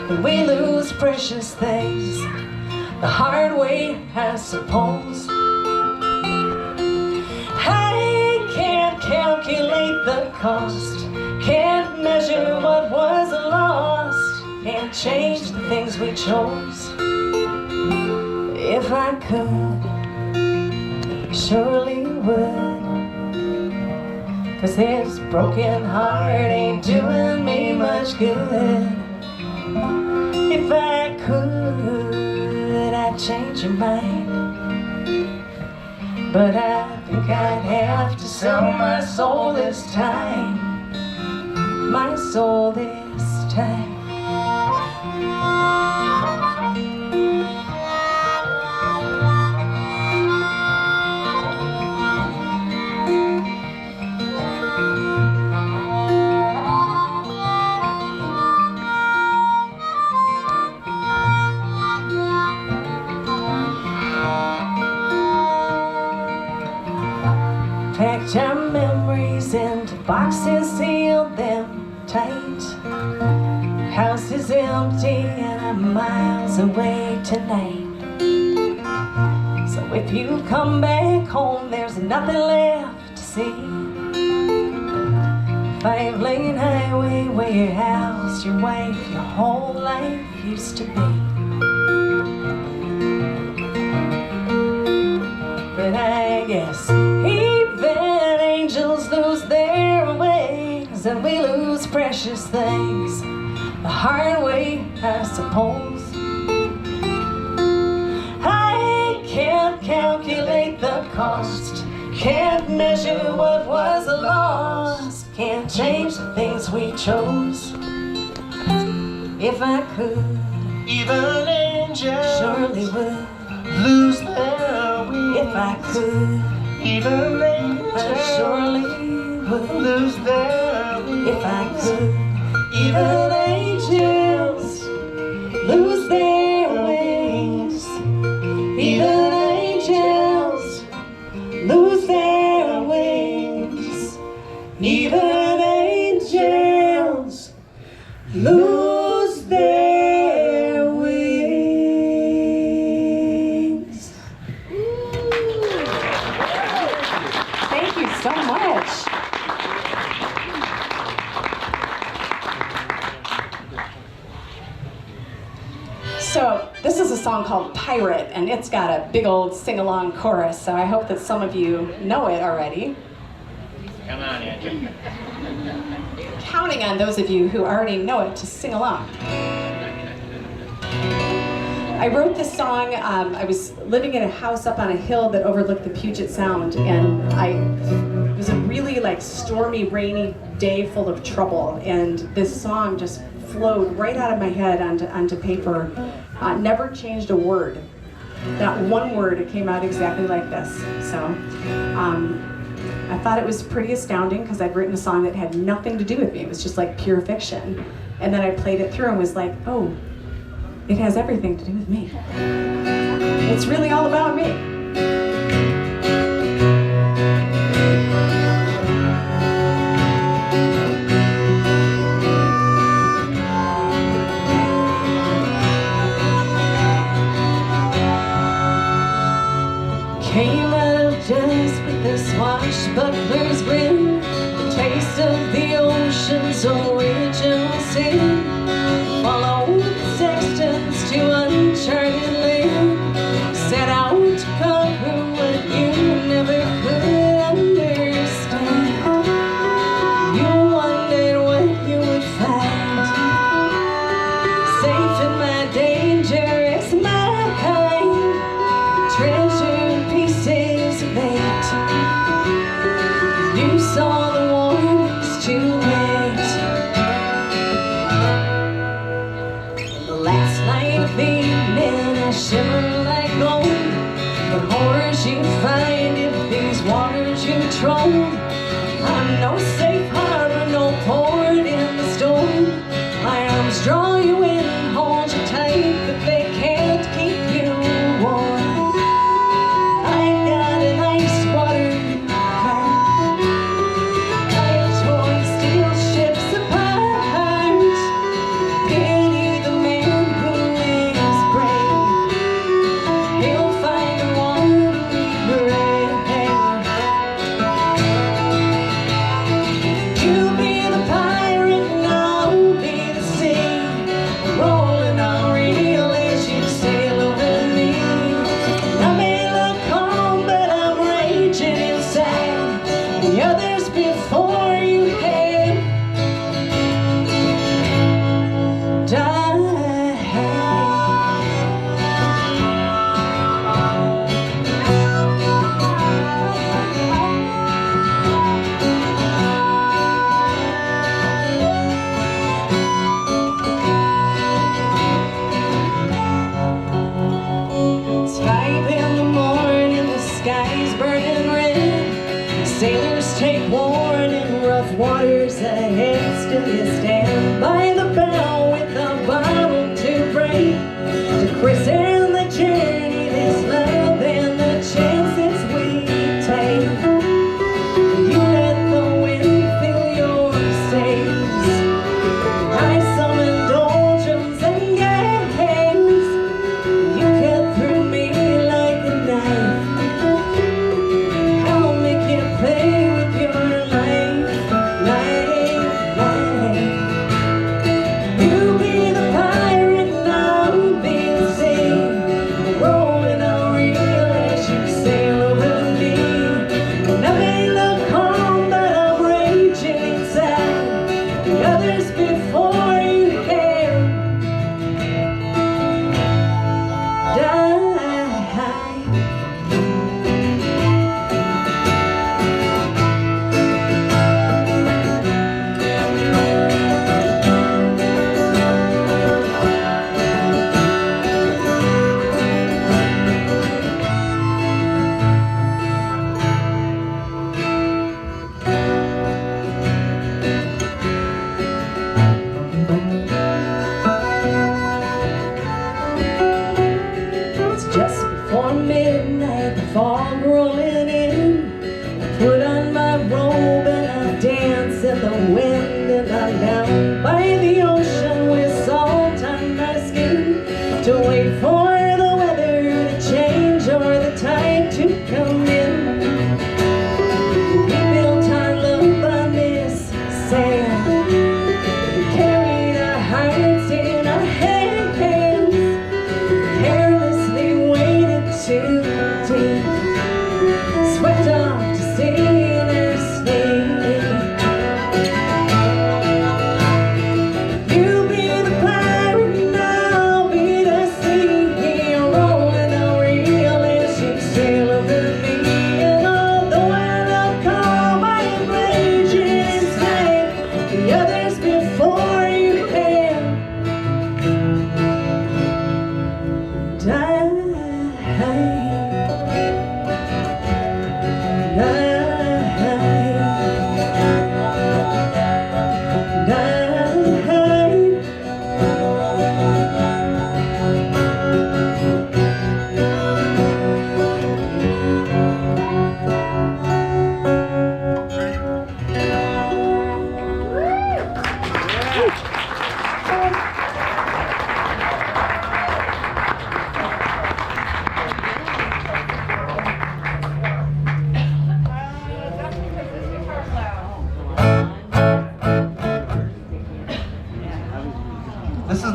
and we lose precious things the hard way, I suppose. I can't calculate the cost, can't measure what was lost, can't change the things we chose. If I could, surely would, 'cause this broken heart ain't doing me much good. If I could, I'd change your mind, but I think I'd have to sell my soul this time, my soul this time. Packed our memories into boxes, sealed them tight. House is empty and I'm miles away tonight. So if you come back home, there's nothing left to see. 5-lane highway where your house, your wife, your whole life used to be. But I guess even angels lose their wings, and we lose precious things the hard way, I suppose. I can't calculate the cost, can't measure what was lost, can't change the things we chose. If I could, even angels surely would lose their wings. If I could, even angels I surely would lose their wings. If I could, even angels lose their wings. Even angels lose their wings. Even angels lose their wings. Thank you so much. So this is a song called Pirate, and it's got a big old sing-along chorus, so I hope that some of you know it already. Come on, Andrew. Counting on those of you who already know it to sing along. I wrote this song, I was living in a house up on a hill that overlooked the Puget Sound, and it was a really stormy, rainy day full of trouble, and this song just flowed right out of my head onto paper. Never changed a word. Not one word, it came out exactly like this. So I thought it was pretty astounding because I'd written a song that had nothing to do with me. It was just like pure fiction. And then I played it through and was like, oh, it has everything to do with me. It's really all about me. Came out of just with the swashbuckler's grin, the taste of the ocean's original sin. Followed the sextons to uncharted land, set out to conquer what you never could understand. You wondered what you would find, safe in my dangerous mind, treasured pieces of fate. You saw the warnings too late. The last night of the evening I shimmer like gold. The horrors you find if these waters you troll. I'm no safe harbor, no port in the storm. My arms draw you in and hold you tight, but they can't keep you warm. I got an ice water heart. I have torn steel ships apart. Pity the man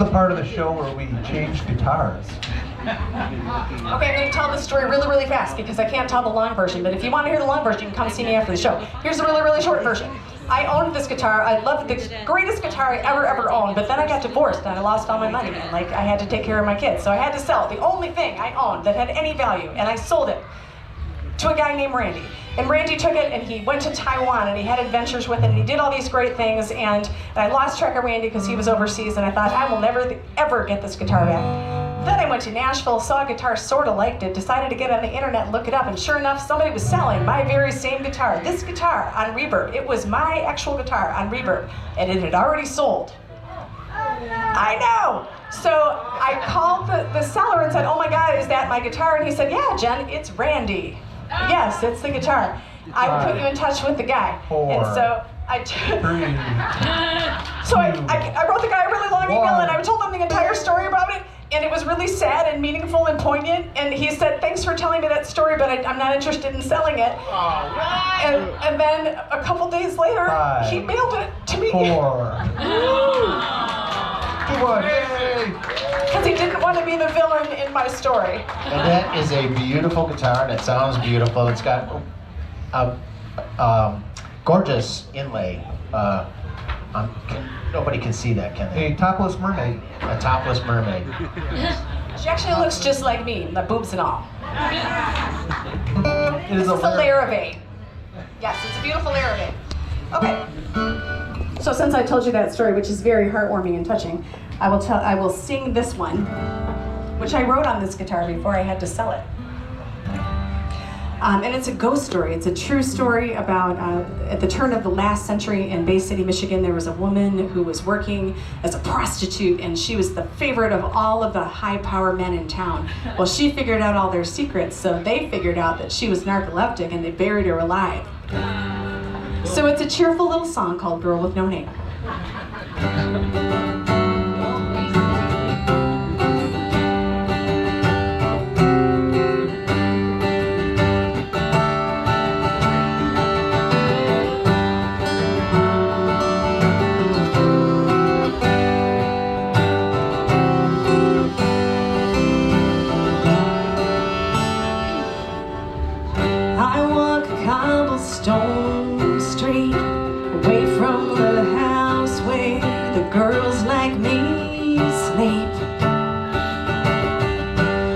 part of the show where we change guitars. Okay, I'm going to tell this story really, really fast because I can't tell the long version, but if you want to hear the long version, you can come see me after the show. Here's the really, really short version. I owned this guitar. I loved the greatest guitar I ever owned, but then I got divorced and I lost all my money and like I had to take care of my kids, so I had to sell the only thing I owned that had any value, and I sold it to a guy named Randy. And Randy took it and he went to Taiwan and he had adventures with it and he did all these great things, and I lost track of Randy because he was overseas, and I thought I will never ever get this guitar back. Then I went to Nashville, saw a guitar, sort of liked it, decided to get on the internet and look it up, and sure enough, somebody was selling my very same guitar, this guitar on Reverb. It was my actual guitar on Reverb, and it had already sold. I know! So I called the seller and said, oh my God, is that my guitar? And he said, yeah, Jen, it's Randy. Yes, it's the guitar. I will put you in touch with the guy. And so I wrote the guy a really long email and I told him the entire story about it, and it was really sad and meaningful and poignant, and he said, thanks for telling me that story, but I'm not interested in selling it. And then a couple days later, he mailed it to me. 4. 2-1. Because he didn't want to be the villain in my story. And that is a beautiful guitar, and it sounds beautiful. It's got a gorgeous inlay. Nobody can see that, can they? A topless mermaid. A topless mermaid. She actually looks just like me, the boobs and all. It is It's a Laravel. Yes, it's a beautiful Laravel. Okay. So since I told you that story, which is very heartwarming and touching, I will sing this one, which I wrote on this guitar before I had to sell it. And it's a ghost story. It's a true story about at the turn of the last century in Bay City, Michigan, there was a woman who was working as a prostitute, and she was the favorite of all of the high-power men in town. Well, she figured out all their secrets, so they figured out that she was narcoleptic, and they buried her alive. So it's a cheerful little song called Girl with No Name. I walk a cobblestone street